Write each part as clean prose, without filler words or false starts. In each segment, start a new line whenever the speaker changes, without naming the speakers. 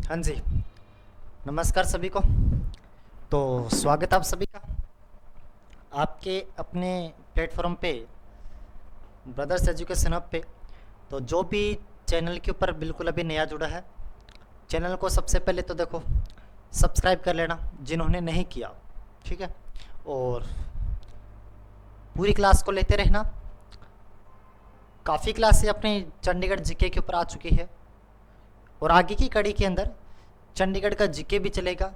हाँ जी, नमस्कार सभी को। तो स्वागत आप सभी का आपके अपने प्लेटफॉर्म पे ब्रदर्स एजुकेशन हब पे। तो जो भी चैनल के ऊपर बिल्कुल अभी नया जुड़ा है, चैनल को सबसे पहले तो देखो सब्सक्राइब कर लेना जिन्होंने नहीं किया, ठीक है। और पूरी क्लास को लेते रहना। काफ़ी क्लासें अपने चंडीगढ़ जीके के ऊपर आ चुकी है और आगे की कड़ी के अंदर चंडीगढ़ का जीके भी चलेगा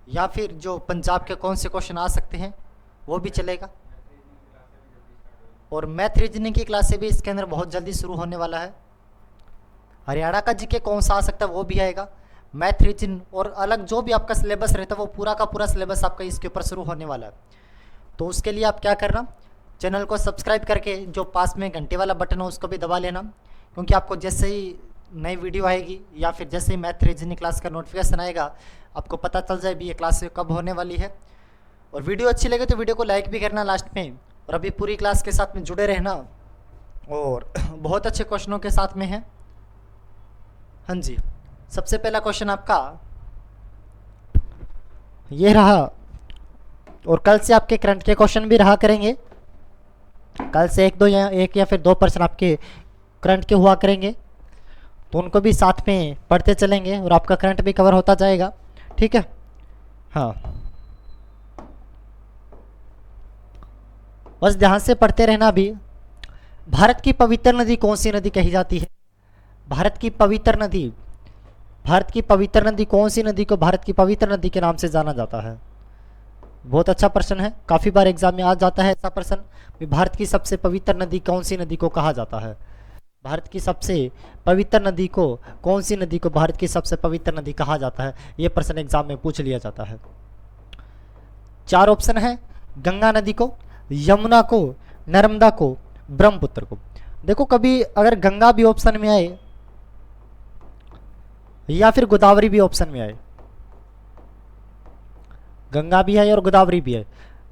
या फिर जो पंजाब के कौन से क्वेश्चन आ सकते हैं वो भी चलेगा। और मैथ रीजनिंग की क्लासें भी इसके अंदर बहुत जल्दी शुरू होने वाला है। हरियाणा का जीके कौन सा आ सकता है वो भी आएगा। मैथ रीजनिंग और अलग जो भी आपका सिलेबस रहता है वो पूरा का पूरा सिलेबस आपका इसके ऊपर शुरू होने वाला है। तो उसके लिए आप क्या करना, चैनल को सब्सक्राइब करके जो पास में घंटे वाला बटन हो उसको भी दबा लेना, क्योंकि आपको जैसे ही नई वीडियो आएगी या फिर जैसे ही मैथ रीजनिंग क्लास का नोटिफिकेशन आएगा आपको पता चल जाए भी ये क्लास कब होने वाली है। और वीडियो अच्छी लगे तो वीडियो को लाइक भी करना लास्ट में। और अभी पूरी क्लास के साथ में जुड़े रहना और बहुत अच्छे क्वेश्चनों के साथ में है। हाँ जी, सबसे पहला क्वेश्चन आपका ये रहा और कल से आपके करंट के क्वेश्चन भी रहा करेंगे। कल से एक या फिर 2% आपके करंट के हुआ करेंगे, तो उनको भी साथ में पढ़ते चलेंगे और आपका करंट भी कवर होता जाएगा, ठीक है। हाँ, बस ध्यान से पढ़ते रहना। भी भारत की पवित्र नदी कौन सी नदी कही जाती है? भारत की पवित्र नदी कौन सी नदी को भारत की पवित्र नदी के नाम से जाना जाता है? बहुत अच्छा प्रश्न है, काफ़ी बार एग्जाम में आ जाता है ऐसा प्रश्न। भारत की सबसे पवित्र नदी कौन सी नदी को कहा जाता है? भारत की सबसे पवित्र नदी को कौन सी नदी को भारत की सबसे पवित्र नदी कहा जाता है? ये प्रश्न एग्जाम में पूछ लिया जाता है। 4 ऑप्शन है, गंगा नदी को, यमुना को, नर्मदा को, ब्रह्मपुत्र को। देखो कभी अगर गंगा भी ऑप्शन में आए या फिर गोदावरी भी ऑप्शन में आए, गंगा भी है और गोदावरी भी है,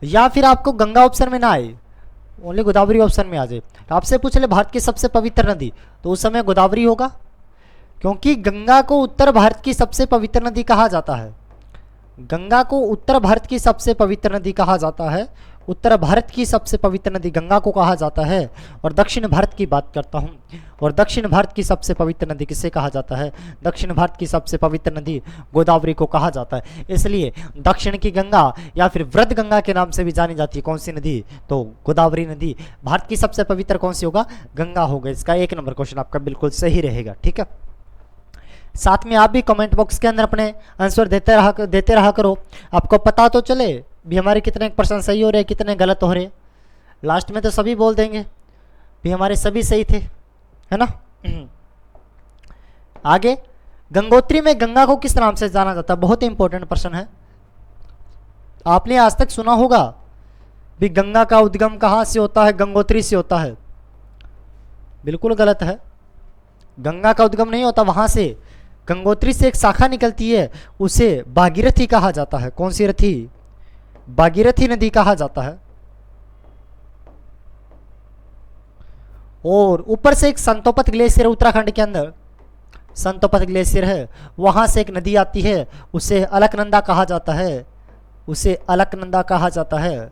या फिर आपको गंगा ऑप्शन में ना आए, ओनली गोदावरी ऑप्शन में आ जाए, तो आपसे पूछ ले भारत की सबसे पवित्र नदी, तो उस समय गोदावरी होगा, क्योंकि गंगा को उत्तर भारत की सबसे पवित्र नदी कहा जाता है। गंगा को उत्तर भारत की सबसे पवित्र नदी कहा जाता है। उत्तर भारत की सबसे पवित्र नदी गंगा को कहा जाता है। और दक्षिण भारत की बात करता हूँ, और दक्षिण भारत की सबसे पवित्र नदी किसे कहा जाता है? दक्षिण भारत की सबसे पवित्र नदी गोदावरी को कहा जाता है। इसलिए दक्षिण की गंगा या फिर वृद्ध गंगा के नाम से भी जानी जाती है कौन सी नदी? तो गोदावरी नदी। भारत की सबसे पवित्र कौन सी होगा? गंगा होगा। इसका 1 नंबर क्वेश्चन आपका बिल्कुल सही रहेगा, ठीक है। साथ में आप भी कमेंट बॉक्स के अंदर अपने आंसर देते रहा करो, आपको पता तो चले भी हमारे कितने % सही हो रहे हैं, कितने गलत हो रहे हैं। लास्ट में तो सभी बोल देंगे भी हमारे सभी सही थे, है ना। आगे, गंगोत्री में गंगा को किस नाम से जाना जाता है? बहुत इंपॉर्टेंट प्रश्न है। आपने आज तक सुना होगा भी गंगा का उद्गम कहाँ से होता है? गंगोत्री से होता है। बिल्कुल गलत है, गंगा का उद्गम नहीं होता वहां से। गंगोत्री से एक शाखा निकलती है, उसे भागीरथी कहा जाता है। कौन सी रथी? भागीरथी नदी कहा जाता है। और ऊपर से एक संतोपत ग्लेशियर उत्तराखंड के अंदर, संतोपत ग्लेशियर है, वहां से एक नदी आती है, उसे अलकनंदा कहा जाता है। उसे अलकनंदा कहा जाता है।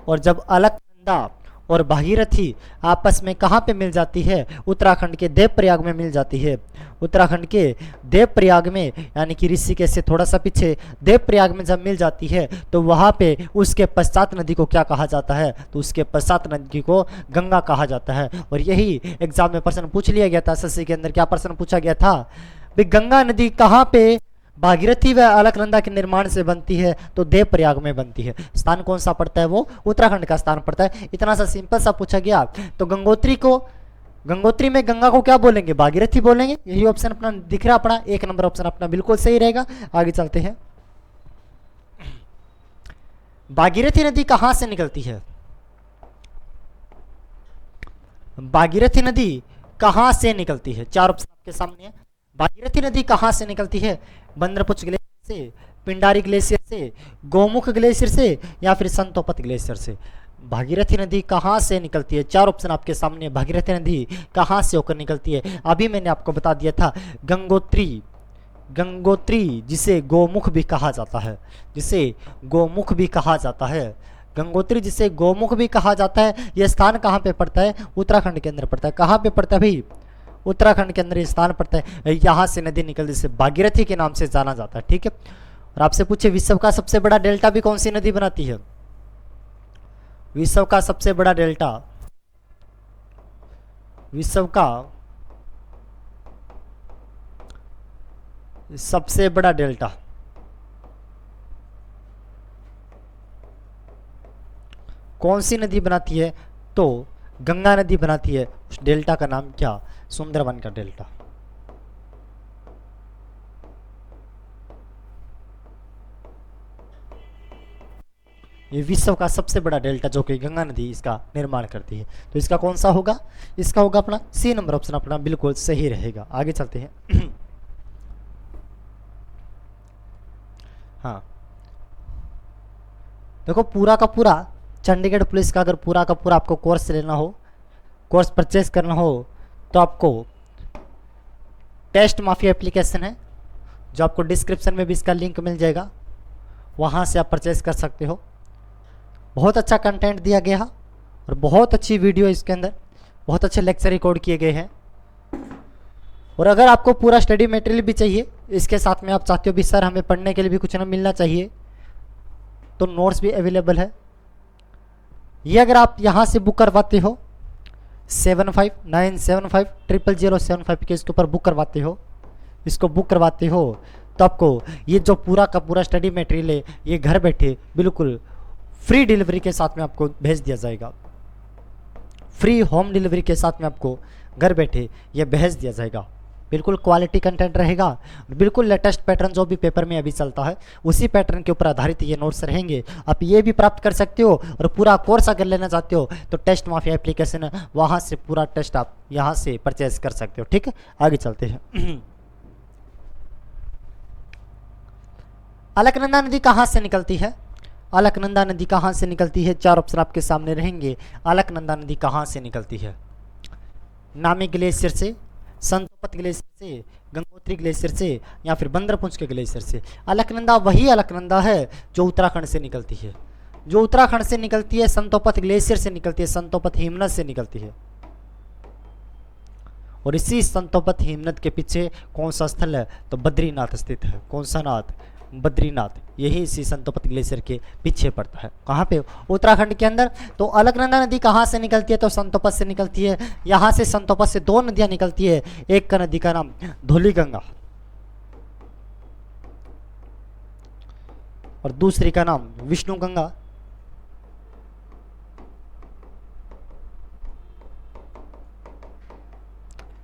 और जब अलकनंदा और भागीरथी आपस में कहाँ पे मिल जाती है? उत्तराखंड के देवप्रयाग में मिल जाती है। उत्तराखंड के देवप्रयाग में, यानी कि ऋषिकेश से थोड़ा सा पीछे देवप्रयाग में जब मिल जाती है तो वहाँ पे उसके पश्चात नदी को क्या कहा जाता है? तो उसके पश्चात नदी को गंगा कहा जाता है। और यही एग्जाम में प्रश्न पूछ लिया गया था। एसएससी के अंदर क्या प्रश्न पूछा गया था? भाई गंगा नदी कहाँ पे भागीरथी व अलकनंदा के निर्माण से बनती है? तो देवप्रयाग में बनती है। स्थान कौन सा पड़ता है? वो उत्तराखंड का स्थान पड़ता है। इतना सा सिंपल सा पूछा गया। तो गंगोत्री में गंगा को क्या बोलेंगे? भागीरथी बोलेंगे। यही ऑप्शन अपना दिख रहा, अपना 1 नंबर ऑप्शन अपना बिल्कुल सही रहेगा। आगे चलते हैं। भागीरथी नदी कहां से निकलती है? भागीरथी नदी कहां से निकलती है? 4 ऑप्शन आपके सामने है। भागीरथी नदी कहां से निकलती है? बंदरपुच ग्लेशियर से, पिंडारी ग्लेशियर से, गोमुख ग्लेशियर से, या फिर संतोपत ग्लेशियर से। भागीरथी नदी कहाँ से निकलती है? 4 ऑप्शन आपके सामने। भागीरथी नदी कहाँ से होकर निकलती है? अभी मैंने आपको बता दिया था, गंगोत्री गंगोत्री जिसे गोमुख भी कहा जाता है, जिसे गोमुख भी कहा जाता है, गंगोत्री जिसे गोमुख भी कहा जाता है, यह स्थान कहाँ पे पड़ता है? उत्तराखंड के अंदर पड़ता है। कहाँ पे पड़ता है भाई? उत्तराखंड के अंदर ये स्थान पड़ता है। यहाँ से नदी निकलती है, भागीरथी के नाम से जाना जाता है, ठीक है। और आपसे पूछे विश्व का सबसे बड़ा डेल्टा भी कौन सी नदी बनाती है? विश्व का सबसे बड़ा डेल्टा, विश्व का सबसे बड़ा डेल्टा कौन सी नदी बनाती है? तो गंगा नदी बनाती है। उस डेल्टा का नाम क्या? सुंदरबन का डेल्टा। ये विश्व का सबसे बड़ा डेल्टा जो कि गंगा नदी इसका निर्माण करती है। तो इसका कौन सा होगा? इसका होगा अपना सी नंबर ऑप्शन, अपना बिल्कुल सही रहेगा। आगे चलते हैं। हाँ, देखो पूरा का पूरा चंडीगढ़ पुलिस का अगर पूरा का पूरा आपको कोर्स लेना हो, कोर्स परचेज करना हो, तो आपको टेस्ट माफिया एप्लीकेशन है जो आपको डिस्क्रिप्शन में भी इसका लिंक मिल जाएगा, वहाँ से आप परचेज कर सकते हो। बहुत अच्छा कंटेंट दिया गया है और बहुत अच्छी वीडियो इसके अंदर, बहुत अच्छे लेक्चर रिकॉर्ड किए गए हैं। और अगर आपको पूरा स्टडी मटेरियल भी चाहिए, इसके साथ में आप चाहते हो भी सर हमें पढ़ने के लिए भी कुछ ना मिलना चाहिए, तो नोट्स भी अवेलेबल है। ये अगर आप यहाँ से बुक करवाते हो 7597500075 के इसके ऊपर बुक करवाते हो, इसको बुक करवाते हो, तो आपको ये जो पूरा का पूरा स्टडी मटेरियल है ये घर बैठे बिल्कुल फ्री डिलीवरी के साथ में आपको भेज दिया जाएगा। फ्री होम डिलीवरी के साथ में आपको घर बैठे ये भेज दिया जाएगा। बिल्कुल क्वालिटी कंटेंट रहेगा, बिल्कुल लेटेस्ट पैटर्न जो भी पेपर में अभी चलता है उसी पैटर्न के ऊपर आधारित ये नोट्स रहेंगे। आप ये भी प्राप्त कर सकते हो और पूरा कोर्स अगर लेना चाहते हो तो टेस्ट माफिया एप्लीकेशन है, वहाँ से पूरा टेस्ट आप यहाँ से परचेज कर सकते हो, ठीक है। आगे चलते हैं। अलकनंदा नदी कहाँ से निकलती है? अलकनंदा नदी कहाँ से निकलती है? चार ऑप्शन आपके सामने रहेंगे। अलकनंदा नदी कहाँ से निकलती है? नामी ग्लेशियर से, संतोपत ग्लेशियर से, गंगोत्री ग्लेशियर से, या फिर बंदरपुंज के ग्लेशियर से। अलकनंदा वही अलकनंदा है जो उत्तराखंड से निकलती है, जो उत्तराखंड से निकलती है, संतोपत ग्लेशियर से निकलती है, संतोपत हिमनद से निकलती है। और इसी संतोपत हिमनद के पीछे कौन सा स्थल है? तो बद्रीनाथ स्थित है। कौन सा नाथ? बद्रीनाथ। यही इसी संतोपत ग्लेशियर के पीछे पड़ता है। कहाँ पे? उत्तराखंड के अंदर। तो अलकनंदा नदी कहाँ से निकलती है? तो संतोपत से निकलती है। यहाँ से संतोपत से दो नदियाँ निकलती है। एक का नदी का नाम धौलीगंगा और दूसरी का नाम विष्णुगंगा।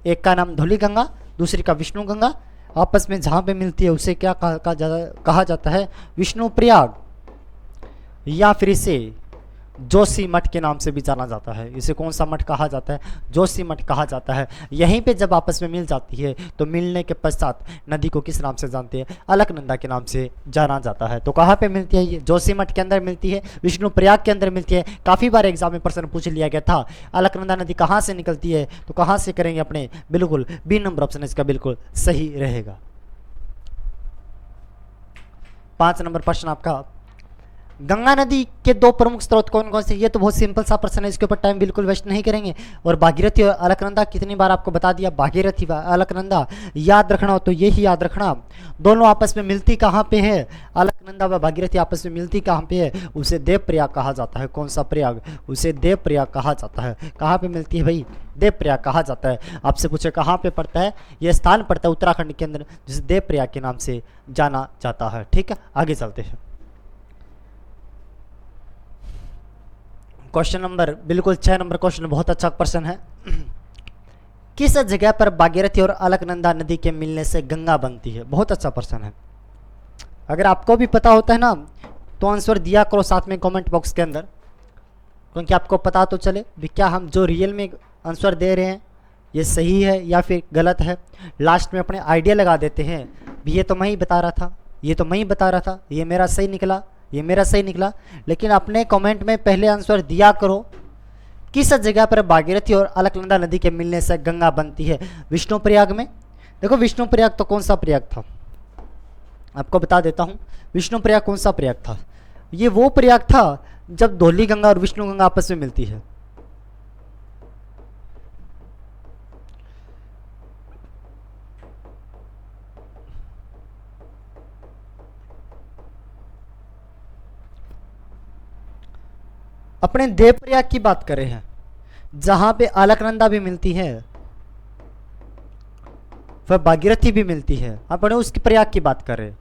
एक का नाम धौलीगंगा, दूसरी का विष्णुगंगा। आपस में जहाँ पे मिलती है उसे क्या कहा जाता है? विष्णु प्रयाग, या फिर इसे जोशी मठ के नाम से भी जाना जाता है। इसे कौन सा मठ कहा जाता है? जोशी मठ कहा जाता है। यहीं पे जब आपस में मिल जाती है तो मिलने के पश्चात नदी को किस नाम से जानते हैं? अलकनंदा के नाम से जाना जाता है। तो कहाँ पे मिलती है? ये जोशी मठ के अंदर मिलती है, विष्णु प्रयाग के अंदर मिलती है। काफ़ी बार एग्जाम में प्रश्न पूछ लिया गया था अलकनंदा नदी कहाँ से निकलती है, तो कहाँ से करेंगे अपने? बिल्कुल बी नंबर ऑप्शन इसका बिल्कुल सही रहेगा। 5 नंबर प्रश्न आपका, गंगा नदी के दो प्रमुख स्रोत कौन कौन से? ये तो बहुत सिंपल सा प्रश्न है, इसके ऊपर टाइम बिल्कुल वेस्ट नहीं करेंगे। और भागीरथी और अलकनंदा कितनी बार आपको बता दिया, भागीरथी अलकनंदा याद रखना हो तो यही याद रखना। दोनों आपस में मिलती कहाँ पे है? अलकनंदा व भागीरथी आपस में मिलती कहाँ पे है? उसे देव प्रयाग कहा जाता है। कौन सा प्रयाग? उसे देव प्रयाग कहा जाता है। कहाँ पे मिलती है भाई? देव प्रयाग कहा जाता है। आपसे पूछे कहाँ पे पड़ता है? यह स्थान पड़ता है उत्तराखंड के अंदर, जिसे देव प्रयाग के नाम से जाना जाता है, ठीक है। आगे चलते हैं। क्वेश्चन नंबर बिल्कुल 6 नंबर क्वेश्चन बहुत अच्छा प्रश्न है। किस जगह पर भागीरथी और अलकनंदा नदी के मिलने से गंगा बनती है? बहुत अच्छा प्रश्न है। अगर आपको भी पता होता है ना तो आंसर दिया करो साथ में कमेंट बॉक्स के अंदर, क्योंकि आपको पता तो चले भी क्या हम जो रियल में आंसर दे रहे हैं ये सही है या फिर गलत है। लास्ट में अपने आइडिया लगा देते हैं भी ये तो मैं ही बता रहा था, ये तो मैं ही बता रहा था, ये मेरा सही निकला, ये मेरा सही निकला। लेकिन अपने कमेंट में पहले आंसर दिया करो किस जगह पर भागीरथी और अलकनंदा नदी के मिलने से गंगा बनती है। विष्णु प्रयाग में। देखो विष्णु प्रयाग तो कौन सा प्रयाग था? आपको बता देता हूँ, विष्णु प्रयाग कौन सा प्रयाग था? ये वो प्रयाग था जब धौली गंगा और विष्णु गंगा आपस में मिलती है। अपने देव प्रयाग की बात कर रहे हैं, जहां पे अलकनंदा भी मिलती है, वह भागीरथी भी मिलती है। अपने उसके प्रयाग की बात कर रहे हैं,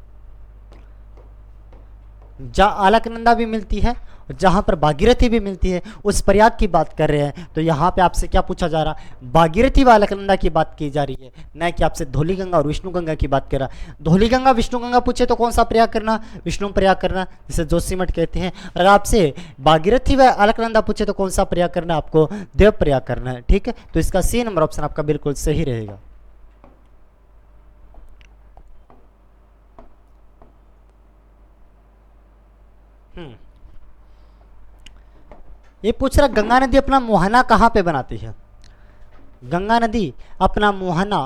जहाँ अलकनंदा भी मिलती है और जहाँ पर भागीरथी भी मिलती है, उस प्रयाग की बात कर रहे हैं। तो यहाँ पे आपसे क्या पूछा जा रहा? भागीरथी व अलकनंदा की बात की जा रही है, न कि आपसे धौली गंगा और विष्णु गंगा की बात कर रहा। धौली गंगा विष्णु गंगा पूछे तो कौन सा प्रयाग करना? विष्णु प्रयाग करना, जिसे जोशीमठ कहते हैं। अगर आपसे भागीरथी व अलकनंदा पूछे तो कौन सा प्रयाग करना? आपको देव प्रयाग करना है। ठीक है, तो इसका सी नंबर ऑप्शन आपका बिल्कुल सही रहेगा। ये पूछ रहा गंगा नदी अपना मुहाना कहाँ पे बनाती है? गंगा नदी अपना मुहाना,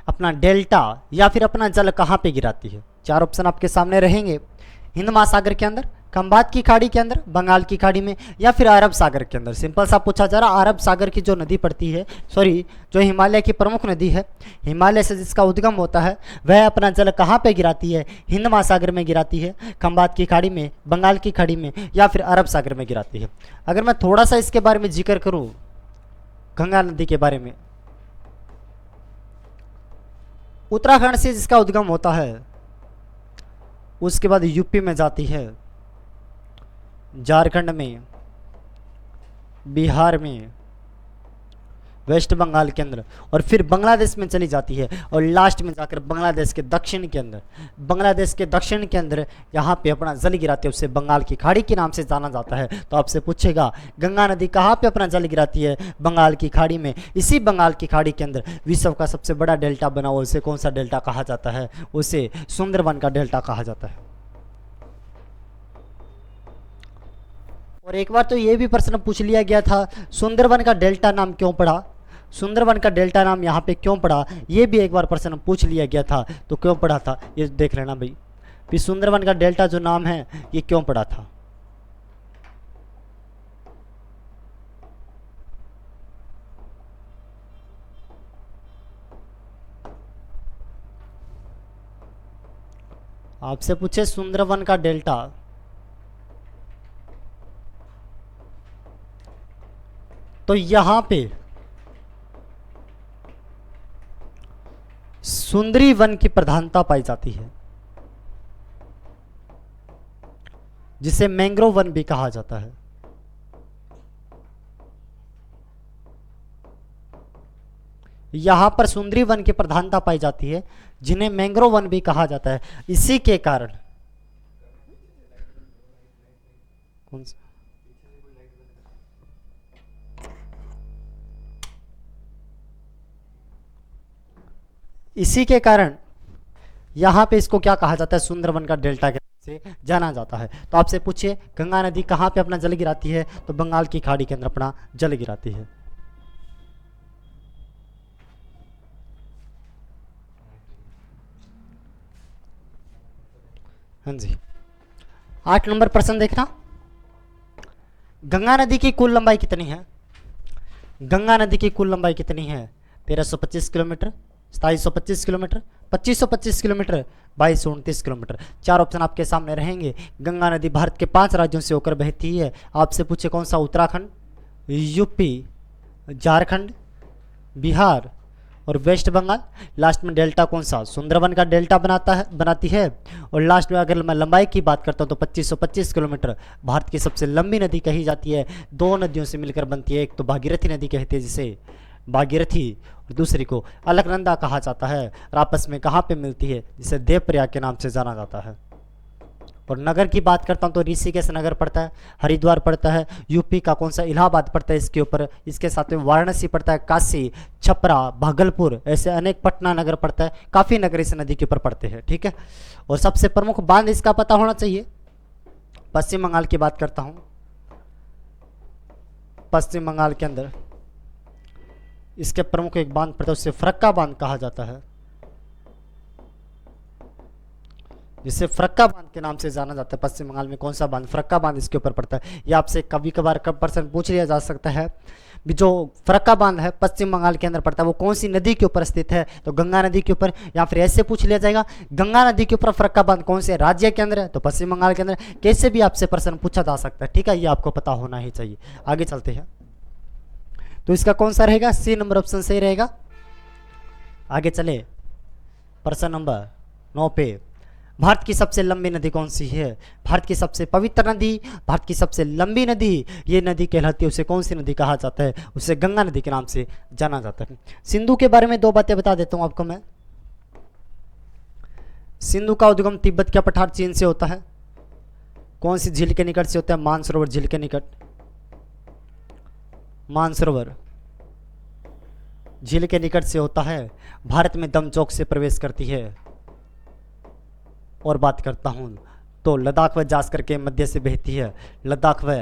अपना डेल्टा या फिर अपना जल कहाँ पे गिराती है? चार ऑप्शन आपके सामने रहेंगे। हिंद महासागर के अंदर, खंबात की खाड़ी के अंदर, बंगाल की खाड़ी में, या फिर अरब सागर के अंदर। सिंपल सा पूछा जा रहा, अरब सागर की जो नदी पड़ती है, सॉरी जो हिमालय की प्रमुख नदी है, हिमालय से जिसका उद्गम होता है, वह अपना जल कहाँ पे गिराती है? हिंद महासागर में गिराती है, खंबात की खाड़ी में, बंगाल की खाड़ी में, या फिर अरब सागर में गिराती है। अगर मैं थोड़ा सा इसके बारे में जिक्र करूँ, गंगा नदी के बारे में, उत्तराखंड से जिसका उद्गम होता है, उसके बाद यूपी में जाती है, झारखंड में, बिहार में, वेस्ट बंगाल के अंदर, और फिर बांग्लादेश में चली जाती है, और लास्ट में जाकर बांग्लादेश के दक्षिण के अंदर, बांग्लादेश के दक्षिण के अंदर यहाँ पे अपना जल गिराती है। उसे बंगाल की खाड़ी के नाम से जाना जाता है। तो आपसे पूछेगा गंगा नदी कहाँ पे अपना जल गिराती है? बंगाल की खाड़ी में। इसी बंगाल की खाड़ी के अंदर विश्व का सबसे बड़ा डेल्टा बना हुआ, उसे कौन सा डेल्टा कहा जाता है? उसे सुंदरवन का डेल्टा कहा जाता है। और एक बार तो ये भी प्रश्न पूछ लिया गया था, सुंदरवन का डेल्टा नाम क्यों पड़ा? सुंदरवन का डेल्टा नाम यहाँ पे क्यों पड़ा? ये भी एक बार प्रश्न पूछ लिया गया था। तो क्यों पड़ा था ये देख लेना भाई, फिर सुंदरवन का डेल्टा जो नाम है ये क्यों पड़ा था? आपसे पूछे सुंदरवन का डेल्टा, तो यहां पे सुंदरी वन की प्रधानता पाई जाती है, जिसे मैंग्रोव वन भी कहा जाता है। यहां पर सुंदरी वन की प्रधानता पाई जाती है, जिन्हें मैंग्रोव वन भी कहा जाता है। इसी के कारण कौन सा इसी के कारण यहाँ पे इसको क्या कहा जाता है? सुंदरवन का डेल्टा के नाम से जाना जाता है। तो आपसे पूछिए गंगा नदी कहाँ पे अपना जल गिराती है? तो बंगाल की खाड़ी के अंदर अपना जल गिराती है। हाँ जी, 8 नंबर प्रश्न देखना। गंगा नदी की कुल लंबाई कितनी है? गंगा नदी की कुल लंबाई कितनी है? 1325 किलोमीटर, 2725 किलोमीटर, 2525 किलोमीटर, 2229 किलोमीटर। चार ऑप्शन आपके सामने रहेंगे। गंगा नदी भारत के 5 राज्यों से होकर बहती है। आपसे पूछे कौन सा? उत्तराखंड, यूपी, झारखंड, बिहार और वेस्ट बंगाल। लास्ट में डेल्टा कौन सा? सुंदरवन का डेल्टा बनाती है। और लास्ट में अगर मैं लंबाई की बात करता हूँ तो 2525 किलोमीटर भारत की सबसे लंबी नदी कही जाती है। 2 नदियों से मिलकर बनती है, एक तो भागीरथी नदी कहते हैं जिसे भागीरथी, और दूसरी को अलकनंदा कहा जाता है। और आपस में कहाँ पे मिलती है? जिसे देवप्रयाग के नाम से जाना जाता है। और नगर की बात करता हूँ तो ऋषिकेश नगर पड़ता है, हरिद्वार पड़ता है, यूपी का कौन सा? इलाहाबाद पड़ता है इसके ऊपर। इसके साथ में वाराणसी पड़ता है, काशी, छपरा, भागलपुर, ऐसे अनेक, पटना नगर पड़ता है। काफ़ी नगर इस नदी के ऊपर पड़ते हैं। ठीक है, और सबसे प्रमुख बांध इसका पता होना चाहिए। पश्चिम बंगाल की बात करता हूँ, पश्चिम बंगाल के अंदर इसके प्रमुख एक बांध पड़ता है, उससे फरक्का बांध कहा जाता है। जिसे फरक्का बांध के नाम से जाना जाता है। पश्चिम बंगाल में कौन सा बांध, फरक्का बांध इसके ऊपर पड़ता है। ये आपसे कभी कभार कब प्रश्न पूछ लिया जा सकता है भी, जो फरक्का बांध है पश्चिम बंगाल के अंदर पड़ता है वो कौन सी नदी के ऊपर स्थित है, तो गंगा नदी के ऊपर। या फिर ऐसे पूछ लिया जाएगा गंगा नदी के ऊपर फरक्का बांध कौन से राज्य के अंदर है, तो पश्चिम बंगाल के अंदर। कैसे भी आपसे प्रश्न पूछा जा सकता है, ठीक है, ये आपको पता होना ही चाहिए। आगे चलते हैं, तो इसका कौन सा रहेगा, सी नंबर ऑप्शन सही रहेगा। आगे चले प्रश्न नंबर 9 पे, भारत की सबसे लंबी नदी कौन सी है, भारत की सबसे पवित्र नदी, भारत की सबसे लंबी नदी, ये नदी कहलाती है, उसे कौन सी नदी कहा जाता है, उसे गंगा नदी के नाम से जाना जाता है। सिंधु के बारे में 2 बातें बता देता हूं आपको मैं। सिंधु का उद्गम तिब्बत का पठार चीन से होता है। कौन सी झील के निकट से होता है, मानसरोवर झील के निकट, मानसरोवर झील के निकट से होता है। भारत में दमचौक से प्रवेश करती है। और बात करता हूं तो लद्दाख व जास्कर के मध्य से बहती है, लद्दाख व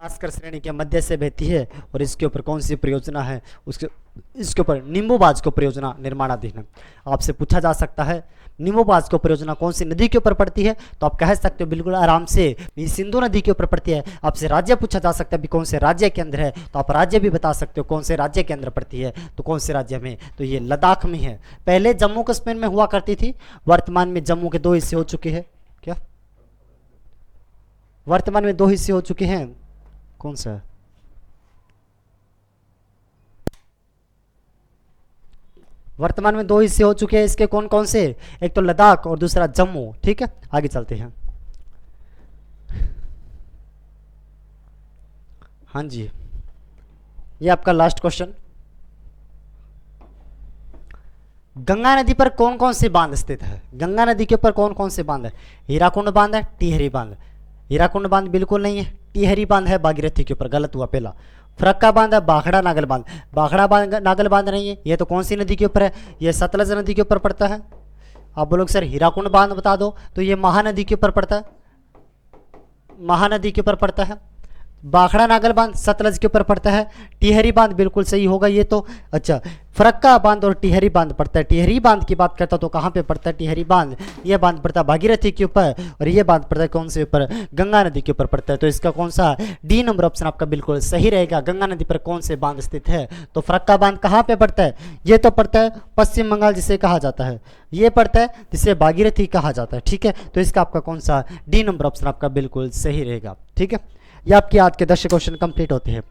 जास्कर श्रेणी के मध्य से बहती है। और इसके ऊपर कौन सी परियोजना है, इसके ऊपर निम्बू को परियोजना निर्माणाधीन है। आपसे पूछा जा सकता है निम्बू को परियोजना कौन सी नदी के ऊपर पड़ती है, तो आप कह सकते हो बिल्कुल आराम से ये सिंधु नदी के ऊपर पड़ती है। आपसे राज्य पूछा जा सकता है भी कौन से राज्य के अंदर है, तो आप राज्य भी बता सकते हो कौन से राज्य के अंदर पड़ती है, तो कौन से राज्य में, तो ये लद्दाख में है। पहले जम्मू कश्मीर में हुआ करती थी, वर्तमान में जम्मू के 2 हिस्से हो चुके हैं। क्या वर्तमान में 2 हिस्से हो चुके हैं, कौन सा, वर्तमान में 2 हिस्से हो चुके हैं इसके, कौन कौन से, एक तो लद्दाख और दूसरा जम्मू। ठीक है, आगे चलते हैं। हाँ जी, ये आपका लास्ट क्वेश्चन, गंगा नदी पर कौन कौन से बांध स्थित है, गंगा नदी के ऊपर कौन कौन से बांध है, हीराकुंड बांध है, टिहरी बांध। हीराकुंड बांध बिल्कुल नहीं है, टिहरी बांध है भागीरथी के ऊपर, गलत हुआ पहला। फरक्का बांध है, बाखड़ा नागल बांध, बाखड़ा बांध नागल बांध नहीं है, ये तो कौन सी नदी के ऊपर है, ये सतलज नदी के ऊपर पड़ता है। आप बोलोगे सर हीराकुंड बांध बता दो, तो ये महानदी के ऊपर पड़ता है, महानदी के ऊपर पड़ता है। बाखड़ा नागल बांध सतलज के ऊपर पड़ता है। टिहरी बांध बिल्कुल सही होगा ये तो। अच्छा, फरक्का बांध और टिहरी बांध पड़ता है। टिहरी बांध की बात करता तो कहाँ पे पड़ता है टिहरी बांध, ये बांध पड़ता है भागीरथी के ऊपर, और ये बांध पड़ता है कौन से ऊपर, गंगा नदी के ऊपर पड़ता है। तो इसका कौन सा, डी नंबर ऑप्शन आपका बिल्कुल सही रहेगा। गंगा नदी पर कौन से बांध स्थित है, तो फरक्का बांध कहाँ पे पड़ता है, ये तो पड़ता है पश्चिम बंगाल जिसे कहा जाता है, ये पड़ता है जिसे भागीरथी कहा जाता है। ठीक है, तो इसका आपका कौन सा, डी नंबर ऑप्शन आपका बिल्कुल सही रहेगा। ठीक है, ये आपके आज के 10 क्वेश्चन कंप्लीट होते हैं।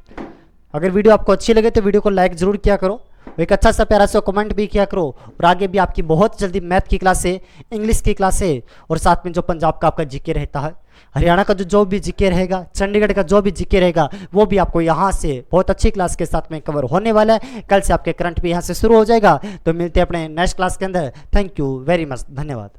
अगर वीडियो आपको अच्छी लगे तो वीडियो को लाइक जरूर किया करो, एक अच्छा सा प्यारा सा कमेंट भी किया करो। और आगे भी आपकी बहुत जल्दी मैथ की क्लास है, इंग्लिश की क्लास है, और साथ में जो पंजाब का आपका जीके रहता है, हरियाणा का जो भी जीके रहेगा, चंडीगढ़ का जो भी जीके रहेगा, वो भी आपको यहाँ से बहुत अच्छी क्लास के साथ में कवर होने वाला है। कल से आपके करंट भी यहाँ से शुरू हो जाएगा। तो मिलते हैं अपने नेक्स्ट क्लास के अंदर। थैंक यू वेरी मच, धन्यवाद।